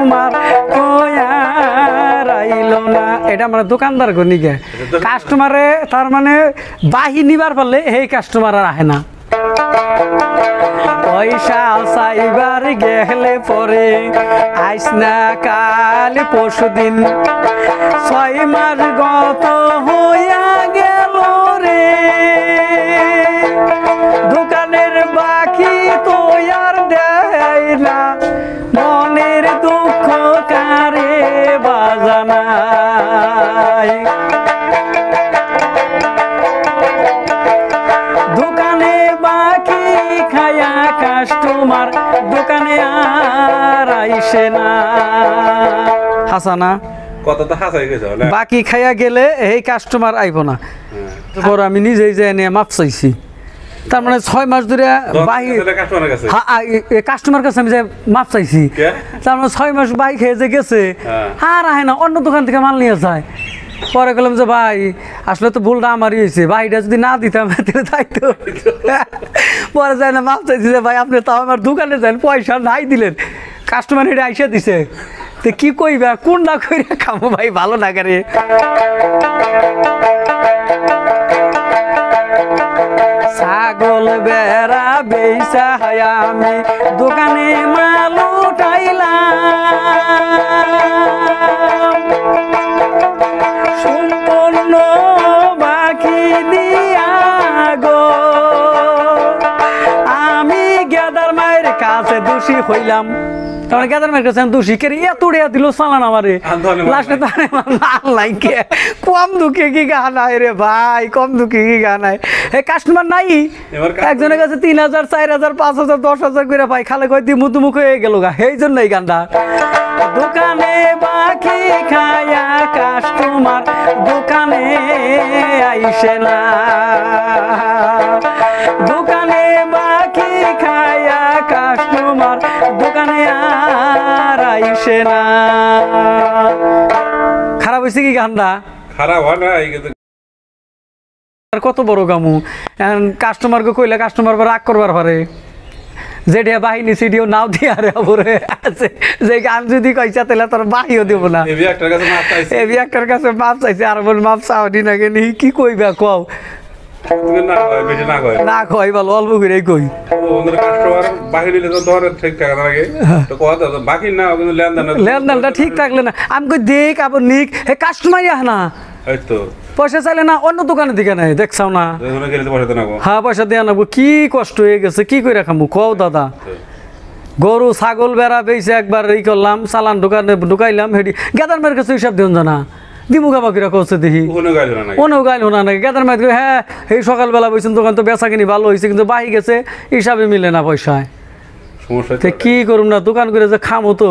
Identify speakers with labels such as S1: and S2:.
S1: Customer choir আইল না। এটা মানে দোকানদার গনিকে কাস্টমারে তার মানে বাহি নিবার পারলে এই কাস্টমার আর আহে না। পয়সা চাইবার গেলে পরে আইস না কাল পরশুদিন, 6 মাস গত হইয়া গেল রে, দোকানের বাকি তো আর দেয় না, মনের দুঃখ কারে বাজানাই। দোকানে বাকি খায়া কাস্টমার দোকানে আর আইসে না। হাসানা
S2: কথাটা হাসাই গেছে
S1: বাকি খাইয়া গেলে এই কাস্টমার আইব না। তারপর আমি নিজেই যাই নিয়ে মাপ চাইছি, তার মানে 6 মাস ধরে কাস্টমার কাছে আমি যে মাপ চাইছি, তার মানে 6 মাস বাই খেয়ে যে গেছে আর আহে না, অন্য দোকান থেকে মাল নিয়ে যায়। পরে গেলাম যে ভাই আসলে তো ভুলটা আমারই হয়েছে, ভাইটা যদি না দিতাম তাই তো। পরে যায় না মাপ চাইছি যে ভাই আপনি তাও আমার দোকানে যান, পয়সা নাই দিলেন, কাস্টমার এটা আইসা দিছে, তো কি কইবা কোনটা কইরা খাবো ভাই, ভালো না করে। ছাগল বেড়া বেচা আমি দোকানে মাল উঠাইলাম, সম্পূর্ণ বাকি দিয়া গো আমি গেদার মায়ের কাছে দোষী হইলাম। কারণ গেদার মায়ের কাছে আমি দোষী কে এত উড়িয়া দিল চালান আমারে, লাস্টে তারে মাল নাই কে, কম দুঃখে কি গা নাই রে ভাই, কম দুঃখে কি গা নাই। এই কাস্টমার নাই একজনের কাছে 3000 4000 5000 10,000 করে পাই, খালে কয় দি মুতুমুখ হয়ে গেল গা, এই জন্য এই গানটা। দোকানে বাকি খায়া কাস্টমার দোকানে আইসে না, দোকানে বাকি খায়া কাস্টমার দোকানে আর আইসে না। খারাপ হয়েছে কি গানটা?
S2: খারাপ হয় না,
S1: কত বড় কামু কাস্টমারকে কইলে কাস্টমার রাগ করবার পারে, যেটা বাহিনী সিডিও নাও দিয়ে পরে আছে, যে গান যদি কইসা তাহলে তোর বাহিও দেবো না। এবি একটার কাছে মাপ চাইছে, আর বল মাপ চাওনি না কেন কি কইবা কও, না কই বল অল্প করে কই। লেনদেনটা ঠিক থাকলে না আমি কই দেখ আবার নিক, হে কাস্টমারই আহ না, পয়সা চাইলে না অন্য দোকানের দিকে নাই দেখছাও না, হ্যাঁ পয়সা দিয়ে নেবো, কি কষ্ট হয়ে গেছে, কি করে খামু কও দাদা। গরু ছাগল বেড়া বেঁচে একবার ই করলাম, চালান দোকানে ঢুকাইলাম, হেডি গেদার মেয়ের কাছে হিসাব দিন জানা দিমুগা বাকিরা করছে দেখি ওনেও গাইল না নাকি গেদার মেয়ে, হ্যাঁ এই সকালবেলা বলছেন দোকান তো বেচা কিনি ভালো হয়েছে, কিন্তু বাহি গেছে হিসাবে মিলে না পয়সায়, কি করুম না দোকান করে যে খামো তো।